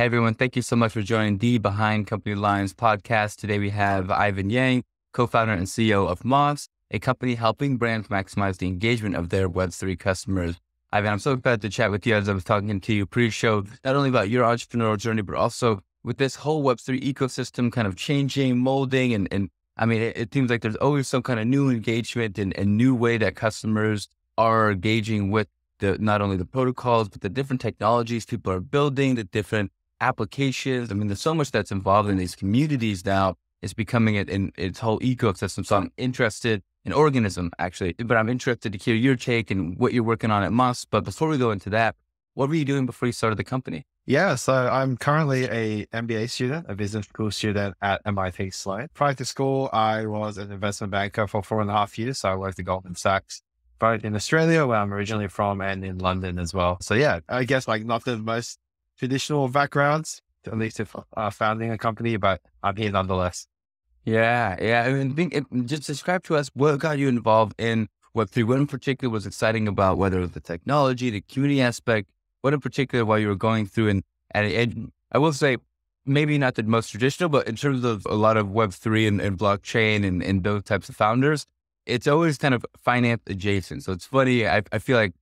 Hey everyone, thank you so much for joining the Behind Company Lines podcast. Today we have Ivan Yang, co-founder and CEO of Moss, a company helping brands maximize the engagement of their Web3 customers. Ivan, I'm so excited to chat with you as I was talking to you pre-show, not only about your entrepreneurial journey, but also with this whole Web3 ecosystem kind of changing, molding, and I mean, it seems like there's always some kind of new engagement and new way that customers are engaging with not only the protocols, but the different technologies people are building, the different applications. I mean, there's so much that's involved in these communities now. It's becoming it in its whole ecosystem. So I'm interested in organism, actually, but I'm interested to hear your take and what you're working on at Moss. But before we go into that, what were you doing before you started the company? Yeah, so I'm currently a MBA student, a business school student at MIT Sloan. Prior to school, I was an investment banker for 4.5 years. So I worked at Goldman Sachs, both in Australia, where I'm originally from, and in London as well. So yeah, I guess like not the most traditional backgrounds, at least if founding a company, but I'm here nonetheless. Yeah. I mean, just describe to us what got you involved in Web3. What in particular was exciting about whether it was the technology, the community aspect, what in particular while you were going through and I will say maybe not the most traditional, but in terms of a lot of Web3 and blockchain and those types of founders, it's always kind of finance adjacent. So it's funny. I feel like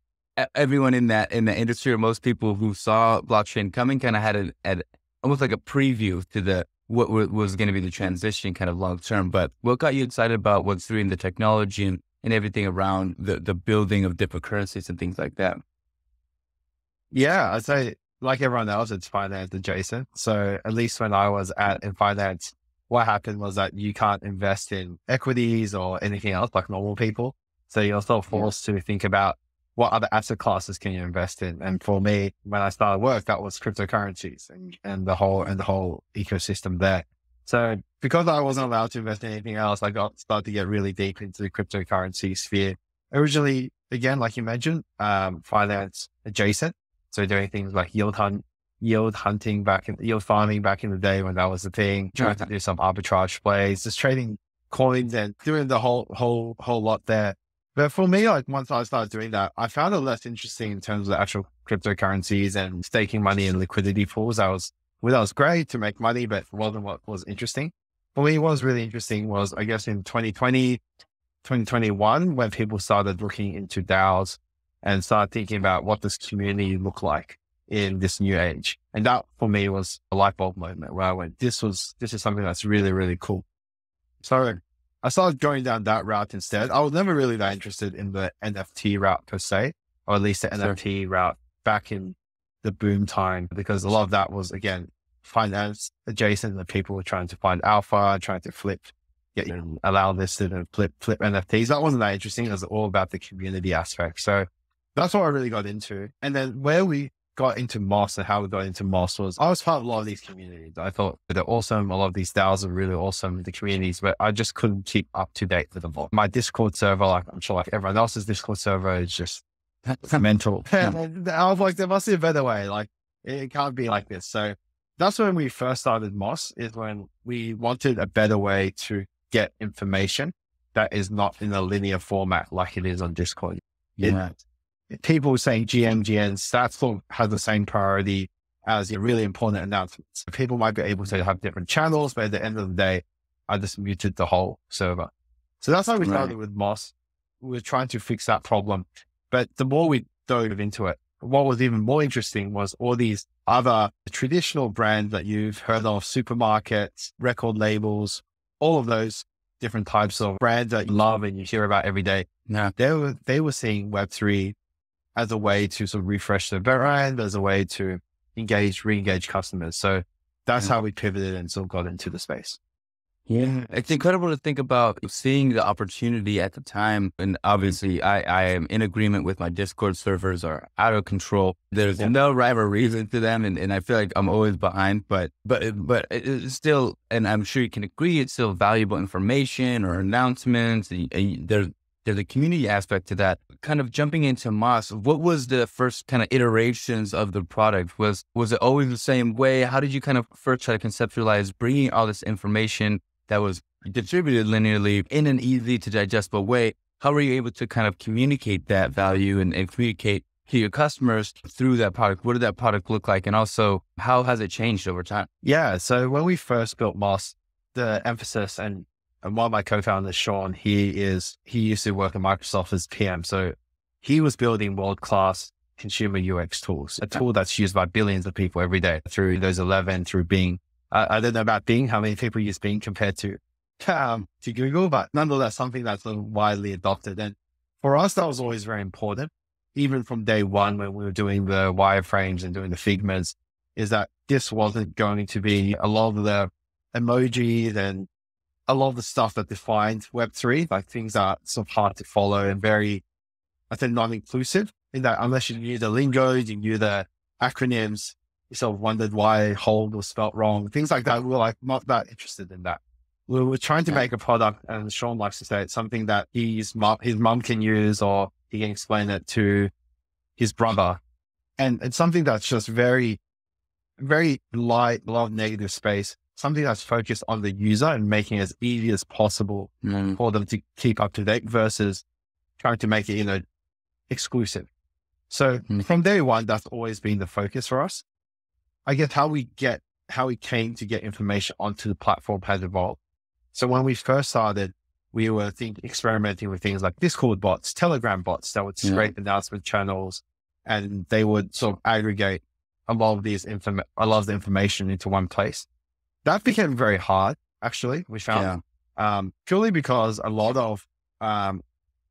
everyone in the industry, or most people who saw blockchain coming, kind of had almost like a preview to what was going to be the transition kind of long term. But what got you excited about Web3 and the technology and everything around the building of different currencies and things like that? Yeah, I'd say like everyone else, it's finance adjacent. So at least when I was in finance, what happened was that you can't invest in equities or anything else like normal people. So you're still forced to think about what other asset classes can you invest in. And for me, when I started work, that was cryptocurrencies and the whole ecosystem there. So because I wasn't allowed to invest in anything else, I started to get really deep into the cryptocurrency sphere. Originally, again, like you mentioned, finance adjacent. So doing things like yield farming back in the day when that was the thing, trying to do some arbitrage plays, just trading coins and doing the whole lot there. But for me, like once I started doing that, I found it less interesting in terms of the actual cryptocurrencies and staking money in liquidity pools. That was great to make money, but it wasn't what was interesting. For me, what was really interesting was, I guess, in 2020, 2021, when people started looking into DAOs and started thinking about what this community look like in this new age. And that for me was a light bulb moment where I went, this is something that's really, really cool. So I started going down that route instead. I was never really that interested in the NFT route per se, or at least the NFT route back in the boom time, because a lot of that was, again, finance adjacent, and people were trying to find alpha, trying to allow this to flip NFTs. That wasn't that interesting. It was all about the community aspect. So that's what I really got into. And then where we got into Moss and how we got into Moss was I was part of a lot of these communities. I thought they're awesome. A lot of these DAOs are really awesome, the communities, but I just couldn't keep up to date with them all. My Discord server, like I'm sure like everyone else's Discord server, is just mental. And I was like, there must be a better way. Like it can't be like this. So that's when we first started Moss, is when we wanted a better way to get information that is not in a linear format like it is on Discord. People saying GMs, that sort of has the same priority as really important announcements. People might be able to have different channels, but at the end of the day, I just muted the whole server. So that's how we started with Moss. We were trying to fix that problem. But the more we dove into it, what was even more interesting was all these other traditional brands that you've heard of, supermarkets, record labels, all of those different types of brands that you love and you hear about every day. Yeah. They were seeing Web3 as a way to sort of refresh their brand, as a way to re-engage customers. So that's how we pivoted and sort of got into the space. Yeah, it's incredible to think about seeing the opportunity at the time. And obviously I am in agreement with my Discord servers are out of control. There's no rhyme or reason to them. And I feel like I'm always behind, but it's still, and I'm sure you can agree, it's still valuable information or announcements. There's a community aspect to that. Kind of jumping into Moss, what was the first kind of iterations of the product? Was it always the same way? How did you kind of first try to conceptualize bringing all this information that was distributed linearly in an easy to digestible way? How were you able to kind of communicate that value and communicate to your customers through that product? What did that product look like? And also, how has it changed over time? Yeah. So when we first built Moss, the emphasis and one of my co-founders, Sean, he used to work at Microsoft as PM. So he was building world-class consumer UX tools, a tool that's used by billions of people every day through Windows 11, through Bing. I don't know about Bing, how many people use Bing compared to Google, but nonetheless, something that's widely adopted. And for us, that was always very important. Even from day one, when we were doing the wireframes and doing the Figmas, is that this wasn't going to be a lot of the emojis and a lot of the stuff that defined Web3, like things that are sort of hard to follow and very, I think, non-inclusive in that unless you knew the lingo, you knew the acronyms, you sort of wondered why hold was spelt wrong, things like that. We were like not that interested in that. We were trying to make a product, and Sean likes to say it's something that his mom can use, or he can explain it to his brother. And it's something that's just very, very light, a lot of negative space, something that's focused on the user and making it as easy as possible for them to keep up to date versus trying to make it, exclusive. So from day one, that's always been the focus for us. I guess how we came to get information onto the platform has evolved. So when we first started, we were experimenting with things like Discord bots, Telegram bots that would scrape announcement channels, and they would sort of aggregate a lot of the information into one place. That became very hard, actually, we found, purely because a lot of, I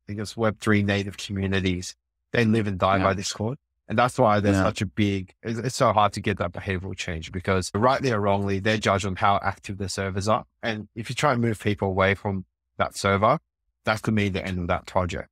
guess, Web3 native communities, they live and die by Discord. And that's why there's such a it's so hard to get that behavioral change, because rightly or wrongly, they're judged on how active the servers are. And if you try and move people away from that server, that could mean the end of that project.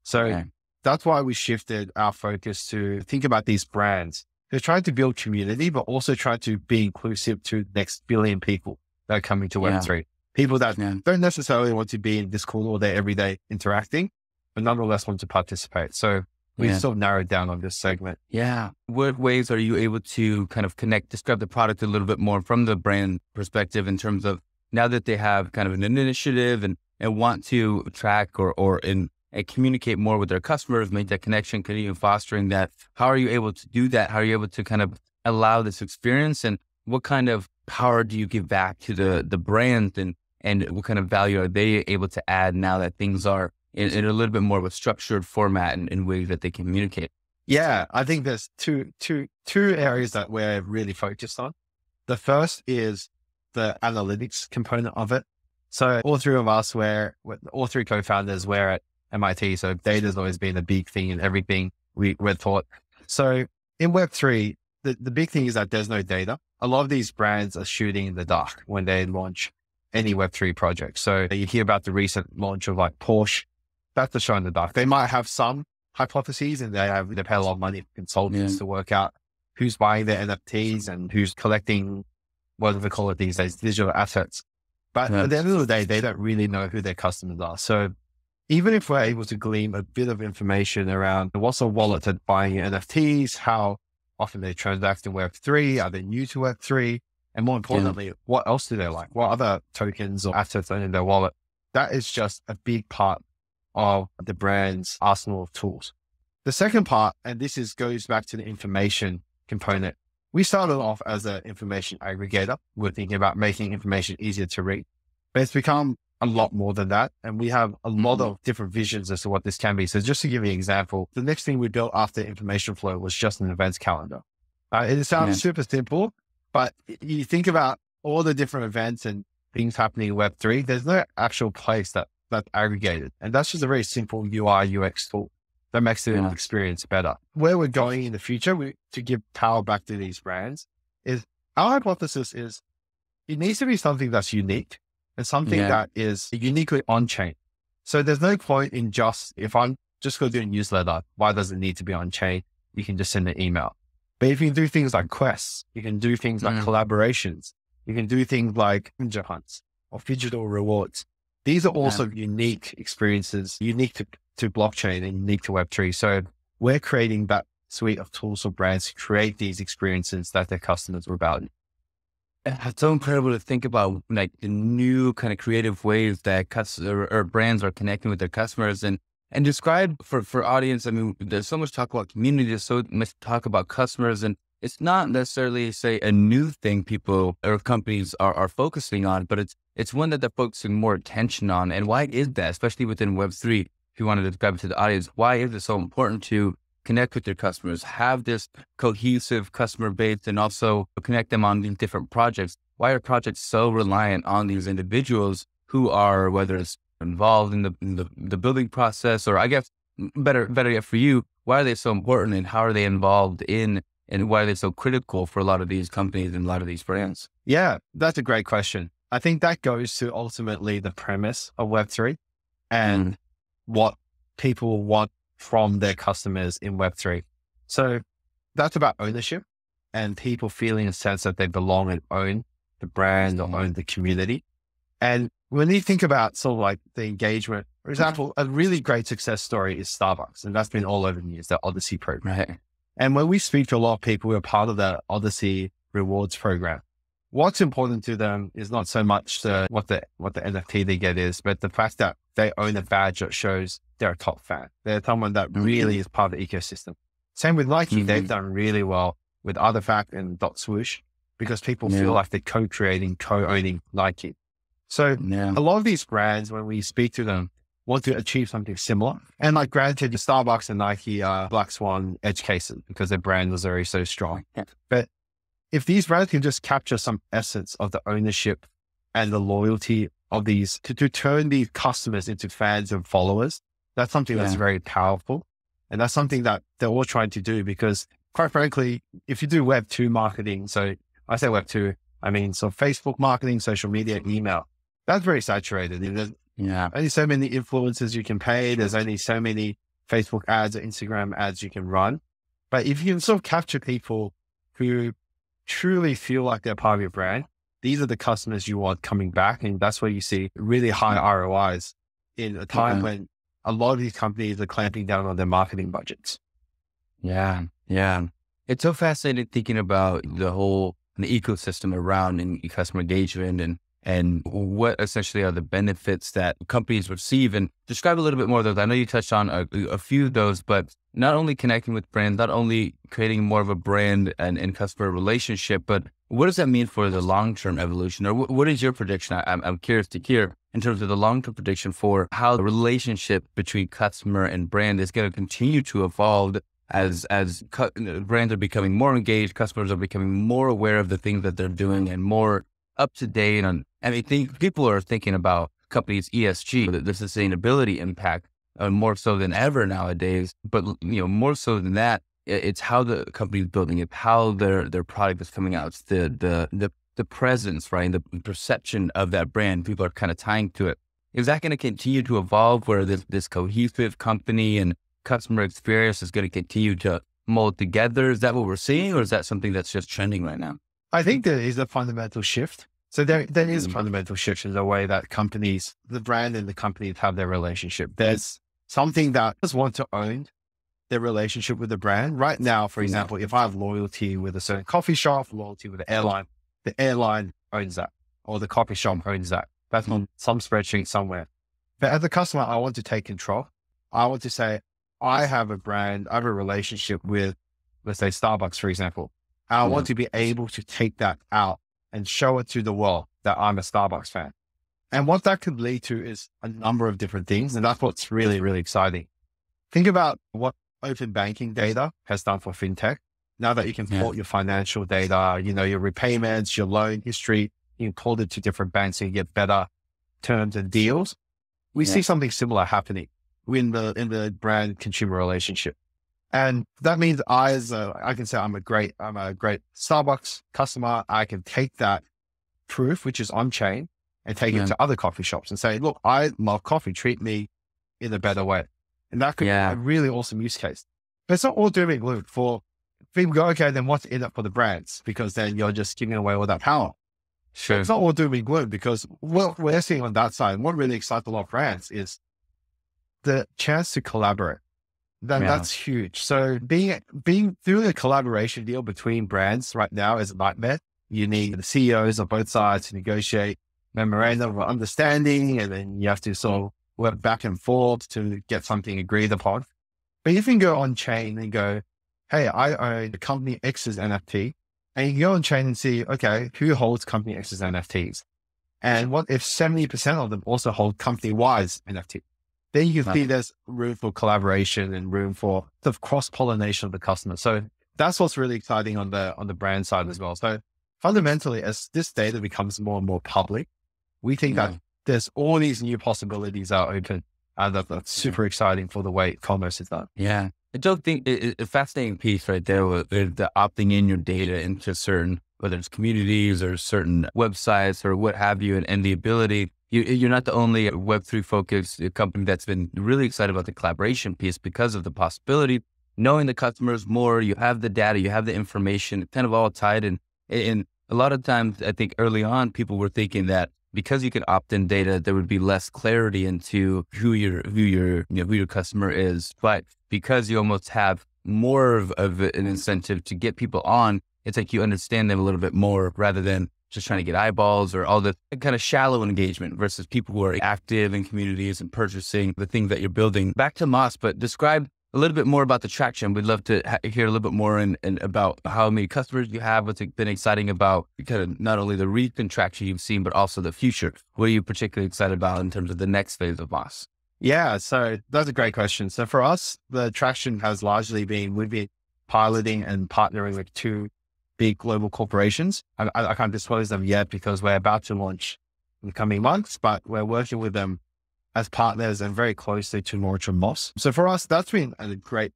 So that's why we shifted our focus to think about these brands. They're trying to build community, but also try to be inclusive to the next billion people that are coming to Web3. People that don't necessarily want to be in Discord all day, every day interacting, but nonetheless want to participate. So we sort of narrowed down on this segment. Yeah. What ways are you able to kind of describe the product a little bit more from the brand perspective in terms of now that they have kind of an initiative and want to track or communicate more with their customers, make that connection, continue fostering that? How are you able to do that? How are you able to kind of allow this experience? And what kind of power do you give back to the brand, and what kind of value are they able to add now that things are in a little bit more of a structured format and ways that they communicate? Yeah, I think there's two areas that we're really focused on. The first is the analytics component of it. So all three of us all three co-founders were at MIT. So data has always been a big thing in everything we're taught. So in Web3, the big thing is that there's no data. A lot of these brands are shooting in the dark when they launch any Web3 project. So you hear about the recent launch of like Porsche. That's a show in the dark. They might have some hypotheses, and they pay a lot of money for consultants to work out who's buying their NFTs and who's collecting, what do they call it these days, digital assets. But at the end of the day, they don't really know who their customers are. So even if we're able to glean a bit of information around what's a wallet that buying NFTs, how often they transact in Web3, are they new to Web3? And more importantly, what else do they like? What other tokens or assets are in their wallet? That is just a big part of the brand's arsenal of tools. The second part, and goes back to the information component. We started off as an information aggregator. We're thinking about making information easier to read, but it's become a lot more than that. And we have a lot of different visions as to what this can be. So just to give you an example, the next thing we built after information flow was just an events calendar. It sounds super simple, but you think about all the different events and things happening in Web3, there's no actual place that's aggregated. And that's just a very simple UI UX tool that makes the experience better. Where we're going in the future to give power back to these brands is our hypothesis is it needs to be something that's unique and something that is uniquely on-chain. So there's no point in if I'm just going to do a newsletter, why does it need to be on-chain? You can just send an email. But if you can do things like quests, you can do things like collaborations, you can do things like scavenger hunts or digital rewards. These are also unique experiences, unique to blockchain and unique to Web3. So we're creating that suite of tools for brands to create these experiences that their customers will value. It's so incredible to think about, like, the new kind of creative ways that customers or brands are connecting with their customers. And And describe for audience, I mean, there's so much talk about community, there's so much talk about customers, and it's not necessarily, say, a new thing people or companies are focusing on, but it's one that they're focusing more attention on. And why is that, especially within Web3? If you want to describe it to the audience, why is it so important to connect with your customers, have this cohesive customer base, and also connect them on these different projects? Why are projects so reliant on these individuals who are, whether it's involved in the building process, or I guess better yet for you, why are they so important, and how are they involved in, and why are they so critical for a lot of these companies and a lot of these brands? Yeah, that's a great question. I think that goes to ultimately the premise of Web3 and what people want from their customers in Web3. So that's about ownership and people feeling a sense that they belong and own the brand or own the community. And when you think about sort of like the engagement, for example, a really great success story is Starbucks, and that's been all over the news, the Odyssey program. Right. And when we speak to a lot of people who are part of the Odyssey rewards program, what's important to them is not so much what the NFT they get is, but the fact that they own a badge that shows they're a top fan. They're someone that really is part of the ecosystem. Same with Nike. They've done really well with Artifact and Dot Swoosh because people feel like they're co-creating, co-owning Nike. So a lot of these brands, when we speak to them, want to achieve something similar. And like granted, the Starbucks and Nike are Black Swan edge cases because their brand was already so strong. But if these brands can just capture some essence of the ownership and the loyalty of these to turn these customers into fans and followers, that's something that's very powerful. And that's something that they're all trying to do because quite frankly, if you do Web2 marketing, so I say Web2, I mean, so Facebook marketing, social media, email, that's very saturated. There's only so many influencers you can pay. There's only so many Facebook ads or Instagram ads you can run. But if you can sort of capture people who truly feel like they're part of your brand, these are the customers you want coming back. And that's where you see really high ROIs in a time when a lot of these companies are clamping down on their marketing budgets. Yeah. It's so fascinating thinking about the ecosystem around customer engagement and what essentially are the benefits that companies receive, and describe a little bit more of those. I know you touched on a few of those, but not only connecting with brands, not only creating more of a brand and customer relationship, but what does that mean for the long-term evolution? Or what is your prediction? I'm curious to hear in terms of the long-term prediction for how the relationship between customer and brand is going to continue to evolve as brands are becoming more engaged, customers are becoming more aware of the things that they're doing and more up to date on. I mean, people are thinking about companies' ESG, the sustainability impact, more so than ever nowadays. But more so than that, it's how the company's building it, how their product is coming out, it's the presence, right, and the perception of that brand. People are kind of tying to it. Is that going to continue to evolve, where this cohesive company and customer experience is going to continue to mold together? Is that what we're seeing, or is that something that's just trending right now? I think there is a fundamental shift. So there is a fundamental shift in the way that companies, the brand and the companies have their relationship. There's something that just want to own their relationship with the brand. Right now, for example, if I have loyalty with a certain coffee shop, loyalty with the airline owns that, or the coffee shop owns that. That's on some spreadsheet somewhere. But as a customer, I want to take control. I want to say, I have a brand, I have a relationship with, let's say, Starbucks, for example. I want to be able to take that out and show it to the world that I'm a Starbucks fan. And what that could lead to is a number of different things. And that's what's really, really exciting. Think about what open banking data has done for fintech. Now that you can port your financial data, your repayments, your loan history, you can port it to different banks and get better terms and deals. We see something similar happening in the brand consumer relationship. And that means I can say I'm a great Starbucks customer. I can take that proof, which is on chain, and take it to other coffee shops and say, look, I love coffee. Treat me in a better way. And that could be a really awesome use case. But it's not all doom and gloom. For people go, okay, then what's in it for the brands? Because then you're just giving away all that power. Sure. It's not all doom and gloom, because what we're seeing on that side, what really excites a lot of brands is the chance to collaborate. That's huge. So doing a collaboration deal between brands right now is a nightmare. You need the CEOs of both sides to negotiate memorandum of understanding, and then you have to sort of work back and forth to get something agreed upon. But you can go on chain and go, hey, I own the company X's NFT. And you can go on chain and see, okay, who holds company X's NFTs? And what if 70% of them also hold company Y's NFT? Then you can see there's room for collaboration and room for the cross-pollination of the customer. So that's what's really exciting on the brand side as well. So fundamentally, as this data becomes more and more public, we think that there's all these new possibilities are open, and that's super exciting for the way commerce is done. Yeah. I don't think a fascinating piece right there with the opting in your data into certain, whether it's communities or certain websites or what have you, and the ability, you're not the only Web3 focused company that's been really excited about the collaboration piece because of the possibility, knowing the customers more, you have the data, you have the information, kind of all tied in. And a lot of times, I think early on, people were thinking that because you can opt in data, there would be less clarity into who your customer is. But because you almost have more of an incentive to get people on, it's like you understand them a little bit more rather than just trying to get eyeballs or all the kind of shallow engagement versus people who are active in communities and purchasing the things that you're building. Back to Moss, but describe a little bit more about the traction. We'd love to hear a little bit more and about how many customers you have, what's been exciting about kind of not only the recent traction you've seen, but also the future. What are you particularly excited about in terms of the next phase of Moss? Yeah, so that's a great question. So for us, the traction has largely been, we've been piloting and partnering with two big global corporations. I can't disclose them yet because we're about to launch in the coming months, but we're working with them as partners and very closely to launch on Moss. So for us, that's been a great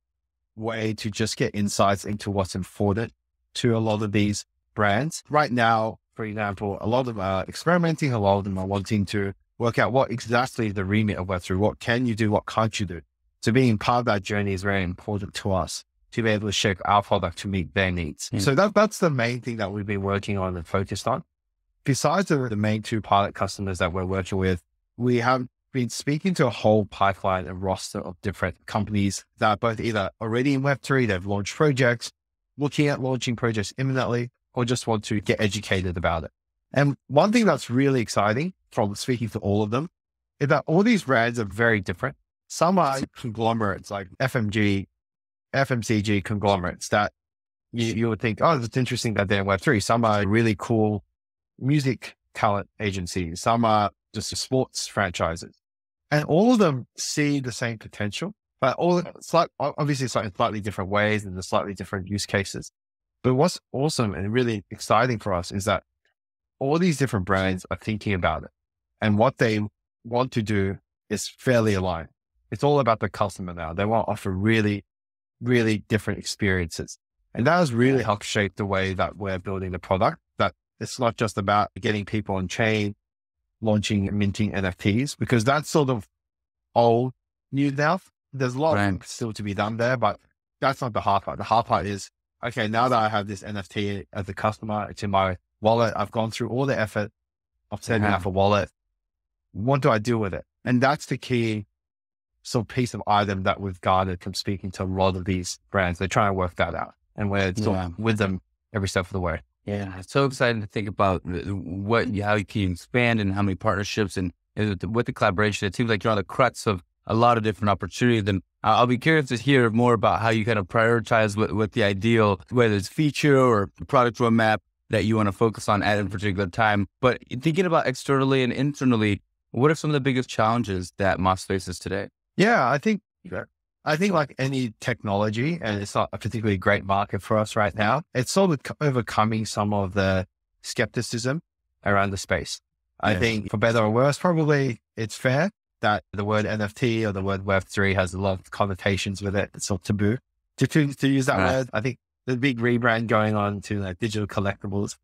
way to just get insights into what's important to a lot of these brands. Right now, for example, a lot of them are experimenting, a lot of them are wanting to work out what exactly the remit of Web3, what can you do, what can't you do. So being part of that journey is very important to us to be able to shape our product to meet their needs. So that's the main thing that we've been working on and focused on. Besides the main two pilot customers that we're working with, we have been speaking to a whole pipeline and roster of different companies that are both either already in Web3, they've launched projects, looking at launching projects imminently, or just want to get educated about it. And one thing that's really exciting from speaking to all of them is that all these brands are very different. Some are conglomerates like FMCG conglomerates that you would think, oh, it's interesting that they're in Web3. Some are really cool music talent agencies. Some are just sports franchises. And all of them see the same potential, but obviously it's in slightly different ways and the slightly different use cases. But what's awesome and really exciting for us is that all these different brands are thinking about it, and what they want to do is fairly aligned. It's all about the customer now. They want to offer really, really different experiences. And that has really helped shape the way that we're building the product, that it's not just about getting people on chain, launching and minting NFTs, because that's sort of old news now. There's a lot of still to be done there, but that's not the hard part. The hard part is, okay, now that I have this NFT as a customer, it's in my wallet. I've gone through all the effort of setting up a wallet. What do I do with it? And that's the key sort of piece of item that we've garnered from speaking to a lot of these brands. They're trying to work that out, and we're with them every step of the way. Yeah, it's so exciting to think about how you can expand and how many partnerships and with the collaboration. It seems like you're on the crux of a lot of different opportunities. And I'll be curious to hear more about how you kind of prioritize what the ideal, whether it's feature or product roadmap that you want to focus on at a particular time. But thinking about externally and internally, what are some of the biggest challenges that Moss faces today? Yeah, I think like any technology, and it's not a particularly great market for us right now, it's sort of overcoming some of the skepticism around the space. I think for better or worse, probably it's fair that the word NFT or the word Web3 has a lot of connotations with it. It's sort of taboo to use that word. I think there's a big rebrand going on to like digital collectibles,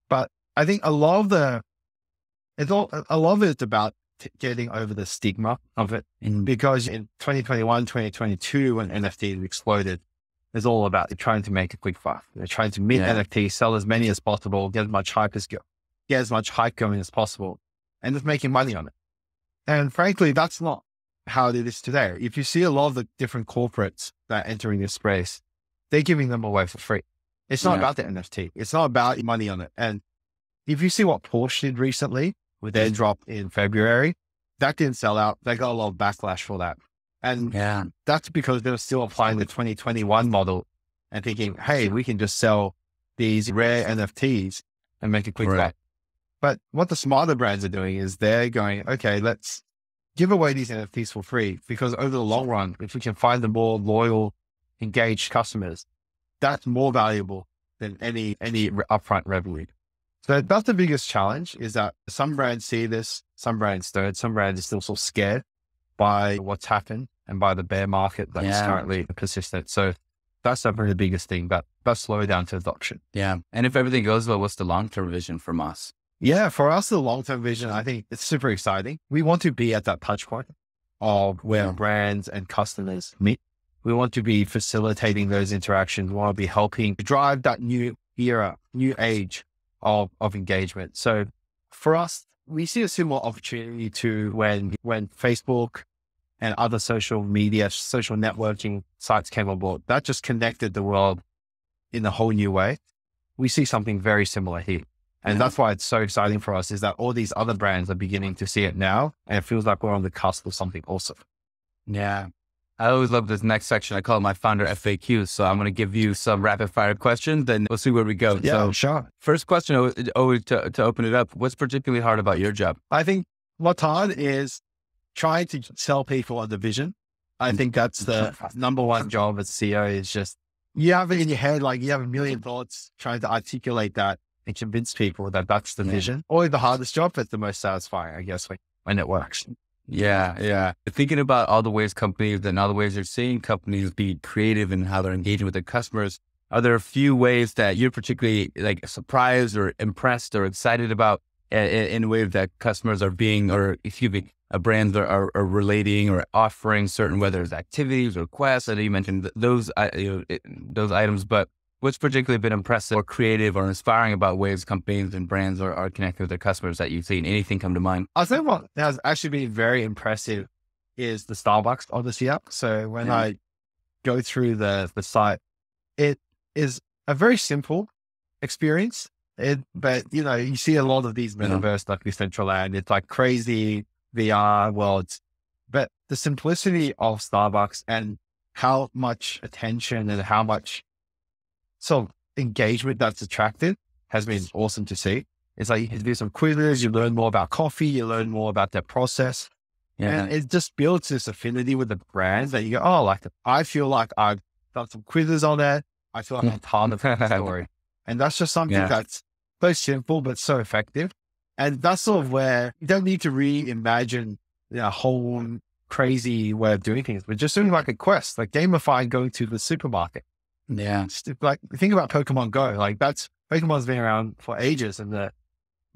but I think a lot of it's about getting over the stigma of it, because in 2021, 2022, when NFTs exploded, it's all about trying to make a quick buck. They're trying to mint NFTs, sell as many as possible, get as much hype going as possible, and just making money on it. And frankly, that's not how it is today. If you see a lot of the different corporates that are entering this space, they're giving them away for free. It's not about the NFT. It's not about money on it. And if you see what Porsche did recently with their drop in February, that didn't sell out. They got a lot of backlash for that. And Yeah. that's because they were still applying the 2021 model and thinking, hey, we can just sell these rare NFTs and make a quick buck. But what the smarter brands are doing is they're going, okay, let's give away these NFTs for free, because over the long run, if we can find the more loyal, engaged customers, that's more valuable than any upfront revenue. So that's the biggest challenge, is that some brands see this, some brands don't, some brands are still so scared by what's happened and by the bear market that is currently persistent. So that's definitely the biggest thing, but that's slow down to adoption. Yeah. And if everything goes well, what's the long-term vision for Moss? Yeah, for us, the long-term vision, I think it's super exciting. We want to be at that touch point of where brands and customers meet. We want to be facilitating those interactions. We want to be helping drive that new era, new age of engagement. So for us, we see a similar opportunity to when Facebook and other social media, social networking sites came on board. That just connected the world in a whole new way. We see something very similar here. And that's why it's so exciting for us, is that all these other brands are beginning to see it now. And it feels like we're on the cusp of something awesome. Yeah. I always love this next section. I call it my founder FAQ. So I'm going to give you some rapid fire questions, then we'll see where we go. Yeah, so sure. First question, always to open it up. What's particularly hard about your job? I think what's hard is trying to sell people on the vision. I think that's the number one job as CEO, is just, you have it in your head, like you have a million thoughts trying to articulate that and convince people that that's the vision. Always the hardest job, but the most satisfying, I guess, when it works. Yeah. Thinking about all the ways companies and all the ways you're seeing companies be creative in how they're engaging with their customers, are there a few ways that you're particularly like surprised or impressed or excited about in a way that customers are being, or brands are relating or offering certain, whether it's activities or quests? I know you mentioned those items, but what's particularly been impressive or creative or inspiring about ways companies and brands are connecting with their customers that you've seen? Anything come to mind? I think what has actually been very impressive is the Starbucks Odyssey app. So when I go through the site, it is a very simple experience. But you see a lot of these metaverse, like Decentraland, it's like crazy VR worlds, but the simplicity of Starbucks and how much attention and how much sort of engagement that's attracted has been awesome to see. It's like you can do some quizzes, you learn more about coffee, you learn more about their process. And it just builds this affinity with the brand that you go, oh, like I feel like I've done some quizzes on that. I feel like I'm part of the story. And that's just something that's so simple, but so effective. And that's sort of where you don't need to reimagine a whole crazy way of doing things. We're just doing like a quest, like gamifying going to the supermarket. Yeah. Just like think about Pokemon Go, like Pokemon's been around for ages, and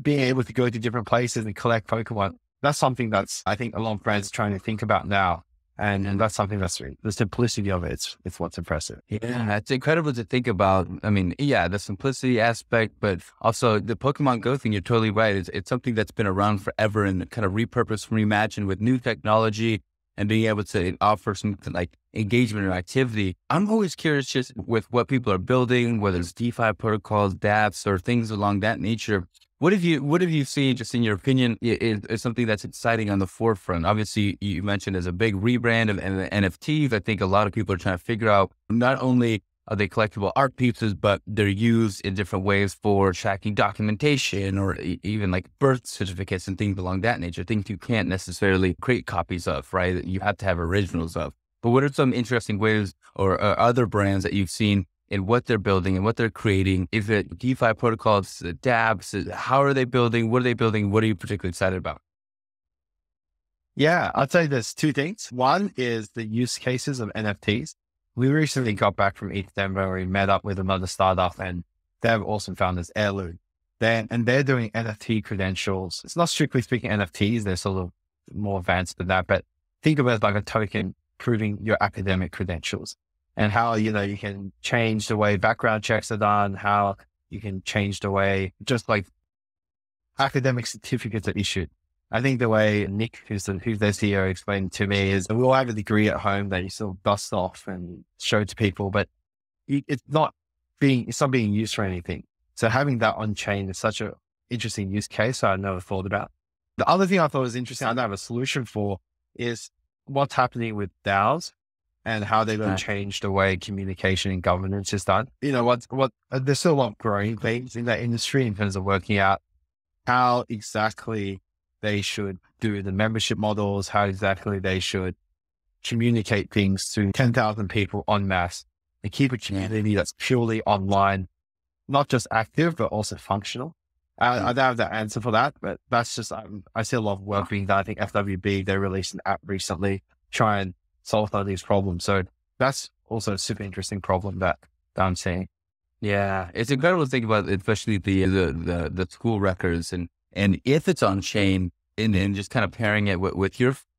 being able to go to different places and collect Pokemon, that's something that's, I think a lot of brands are trying to think about now. And that's something that's the simplicity of it. It's what's impressive. Yeah, it's incredible to think about. I mean, the simplicity aspect, but also the Pokemon Go thing. You're totally right. It's something that's been around forever and kind of repurposed, reimagined with new technology and being able to offer some like engagement or activity. I'm always curious just with what people are building, whether it's DeFi protocols, dApps, or things along that nature. What have you seen, just in your opinion, is something that's exciting on the forefront? Obviously, you mentioned there's a big rebrand of NFTs. I think a lot of people are trying to figure out, not only are they collectible art pieces, but they're used in different ways for tracking documentation or even like birth certificates and things along that nature, things you can't necessarily create copies of, right? You have to have originals of. But what are some interesting ways or other brands that you've seen in what they're building and what they're creating? Is it DeFi protocols, dApps? How are they building? What are they building? What are you particularly excited about? Yeah, I'd say there's two things. One is the use cases of NFTs. We recently got back from ETH Denver where we met up with another startup, and they have awesome founders, Heirloom. They're doing NFT credentials. It's not strictly speaking NFTs. They're sort of more advanced than that, but think of it as like a token proving your academic credentials, and how, you can change the way background checks are done, how you can change the way just like academic certificates are issued. I think the way Nick, who's their CEO, explained to me is we all have a degree at home that you sort of dust off and show to people, but it's not being used for anything. So having that on chain is such an interesting use case I never thought about. The other thing I thought was interesting, I don't have a solution for, is what's happening with DAOs and how they're going to change the way communication and governance is done. You know, there's still a lot of growing pains in that industry in terms of working out how exactly they should do the membership models, how exactly they should communicate things to 10,000 people en masse and keep a community that's purely online, not just active, but also functional. I don't have the answer for that, but that's just, I see a lot of work being done. I think FWB, they released an app recently, try and solve some of these problems. So that's also a super interesting problem that I'm seeing. Yeah, it's incredible to think about, especially the school records and if it's on chain and just kind of pairing it with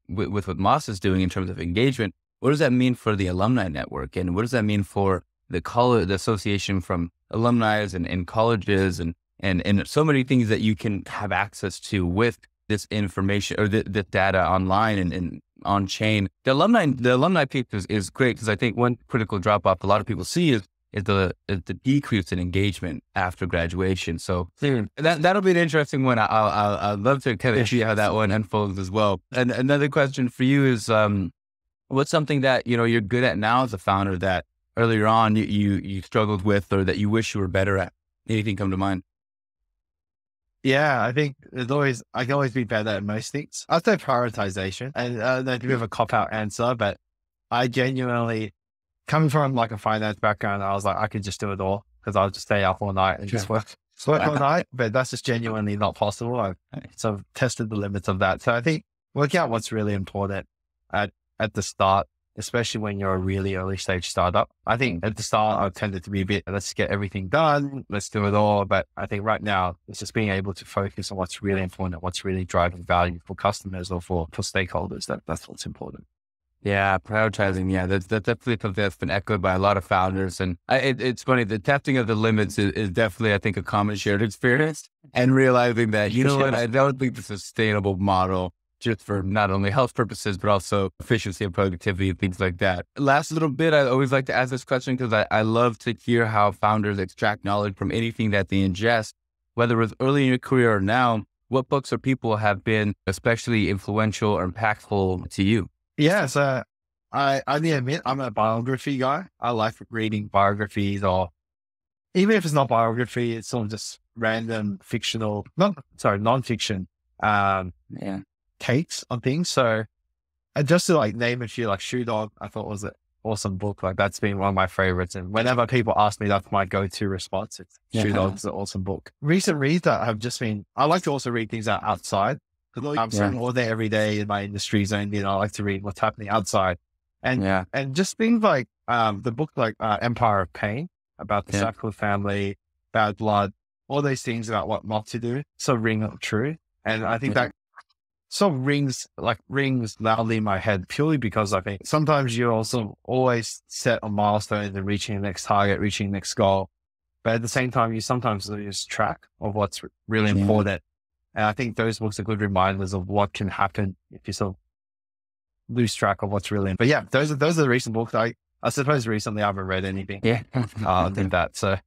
what Moss is doing in terms of engagement. What does that mean for the alumni network, and what does that mean for the association from alumni and colleges and so many things that you can have access to with this information or the data online and on chain. The alumni piece is great, because I think one critical drop off a lot of people see is the decrease in engagement after graduation. So that'll be an interesting one. I'd love to kind of see how that one unfolds as well. And another question for you is, what's something that, you're good at now as a founder that earlier on you struggled with, or that you wish you were better at? Anything come to mind? Yeah, I think I can always be better at most things. I'd say prioritization, and that's a bit of a cop-out answer, but I genuinely, coming from like a finance background, I was like, I could just do it all, because I'll just stay up all night and just work all night, but that's just genuinely not possible. I've sort of tested the limits of that. So I think working out what's really important at the start, especially when you're a really early stage startup. I think at the start, I tended to be a bit, let's get everything done, let's do it all. But I think right now, it's just being able to focus on what's really important, what's really driving value for customers or for stakeholders. That's what's important. Yeah, prioritizing. Yeah, that's definitely something that's been echoed by a lot of founders. And it's funny, the testing of the limits is definitely, I think, a common shared experience, and realizing that, what, I don't think the sustainable model, just for not only health purposes, but also efficiency and productivity and things like that. Last little bit, I always like to ask this question, because I love to hear how founders extract knowledge from anything that they ingest, whether it was early in your career or now. What books or people have been especially influential or impactful to you? Yeah, so I need to admit, I'm a biography guy. I like reading biographies, or even if it's not biography, it's sort of just random nonfiction takes on things. So, and just to like name a few, like Shoe Dog, I thought was an awesome book. Like that's been one of my favorites. And whenever people ask me, that's my go-to response. It's Shoe Dog's an awesome book. Recent reads that have just been, I like to also read things that are outside. I'm spending all day every day in my industry zone. I like to read what's happening outside, and just things like the book like Empire of Pain, about the Sackler family, Bad Blood, all those things about what not to do. So ring true, and I think that sort of rings loudly in my head, purely because I think sometimes you're also always set on milestones and reaching the next target, reaching the next goal, but at the same time you sometimes lose track of what's really important. And I think those books are good reminders of what can happen if you sort of lose track of what's really. But yeah, those are the recent books. I suppose recently I haven't read anything. Yeah, I did that. So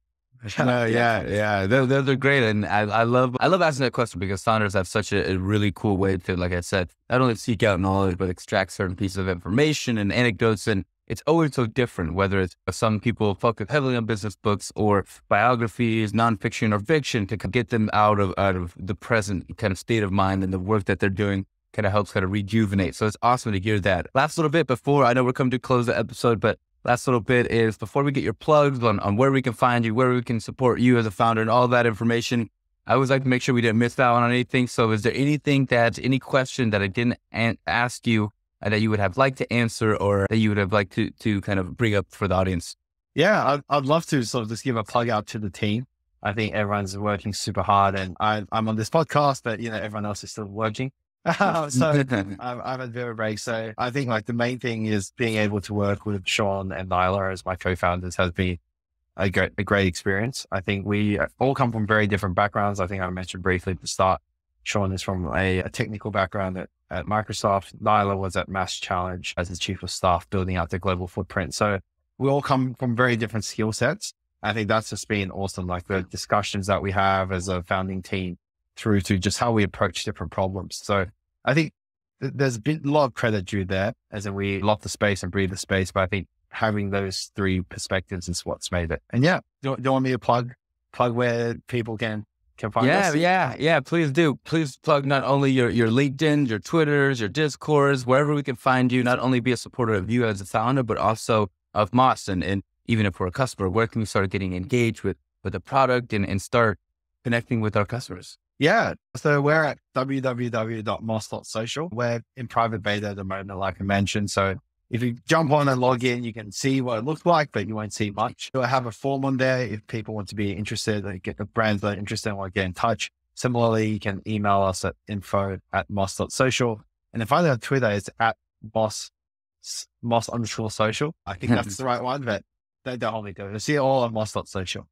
those are great, and I love asking that question, because founders have such a really cool way to, like I said, not only seek out knowledge but extract certain pieces of information and anecdotes, and it's always so different, whether it's some people focus heavily on business books or biographies, nonfiction or fiction, to get them out of the present kind of state of mind, and the work that they're doing kind of helps kind of rejuvenate. So it's awesome to hear that. Last little bit before, I know we're coming to close the episode, but last little bit is before we get your plugs on where we can find you, where we can support you as a founder, and all that information. I always like to make sure we didn't miss out on anything. So is there any question that I didn't ask you that you would have liked to answer, or that you would have liked to kind of bring up for the audience? Yeah, I'd love to sort of just give a plug out to the team. I think everyone's working super hard, and I'm on this podcast, but everyone else is still working. So I'm at Vera Break. So I think like the main thing is being able to work with Sean and Nyla as my co-founders has been a great experience. I think we all come from very different backgrounds. I think I mentioned briefly at the start, Sean is from a technical background at Microsoft. Nyla was at Mass Challenge as the chief of staff, building out their global footprint. So we all come from very different skill sets. I think that's just been awesome. Like the discussions that we have as a founding team through to just how we approach different problems. So I think there's been a lot of credit due there, as in we love the space and breathe the space, but I think having those three perspectives is what's made it. And yeah, do you want me to plug where people can find us? Yeah. Please do. Please plug not only your LinkedIn, your Twitters, your Discords, wherever we can find you, not only be a supporter of you as a founder, but also of Moss. And even if we're a customer, where can we start getting engaged with the product and start connecting with our customers? Yeah. So we're at www.moss.social. We're in private beta at the moment, like I mentioned. So if you jump on and log in, you can see what it looks like, but you won't see much. So I have a form on there if people want to be interested, they get the brands that are interested and want to get in touch. Similarly, you can email us at info@moss.social. And then finally on Twitter, it's at moss_social. I think that's the right one, but they don't only do it. See it all on moss.social.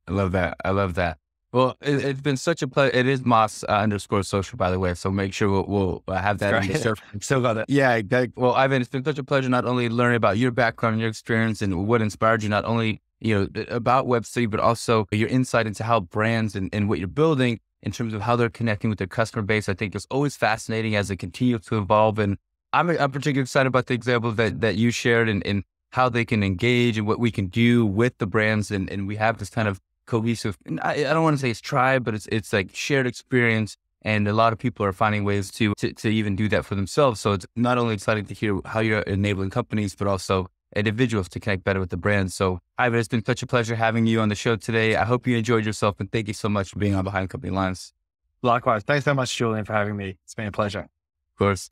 I love that. Well, it's been such a pleasure. It is Moss_social, by the way. So make sure we'll have that in the surf. Still got it. Yeah. Well, Ivan, it's been such a pleasure not only learning about your background and your experience and what inspired you, not only, about Web3, but also your insight into how brands and what you're building in terms of how they're connecting with their customer base. I think it's always fascinating as it continues to evolve. And I'm particularly excited about the example that you shared and how they can engage and what we can do with the brands. And we have this kind of cohesive, I don't want to say it's tribe, but it's like shared experience. And a lot of people are finding ways to even do that for themselves. So it's not only exciting to hear how you're enabling companies, but also individuals to connect better with the brands. So Ivan, it's been such a pleasure having you on the show today. I hope you enjoyed yourself and thank you so much for being on Behind Company Lines. Likewise. Thanks so much, Julian, for having me. It's been a pleasure. Of course.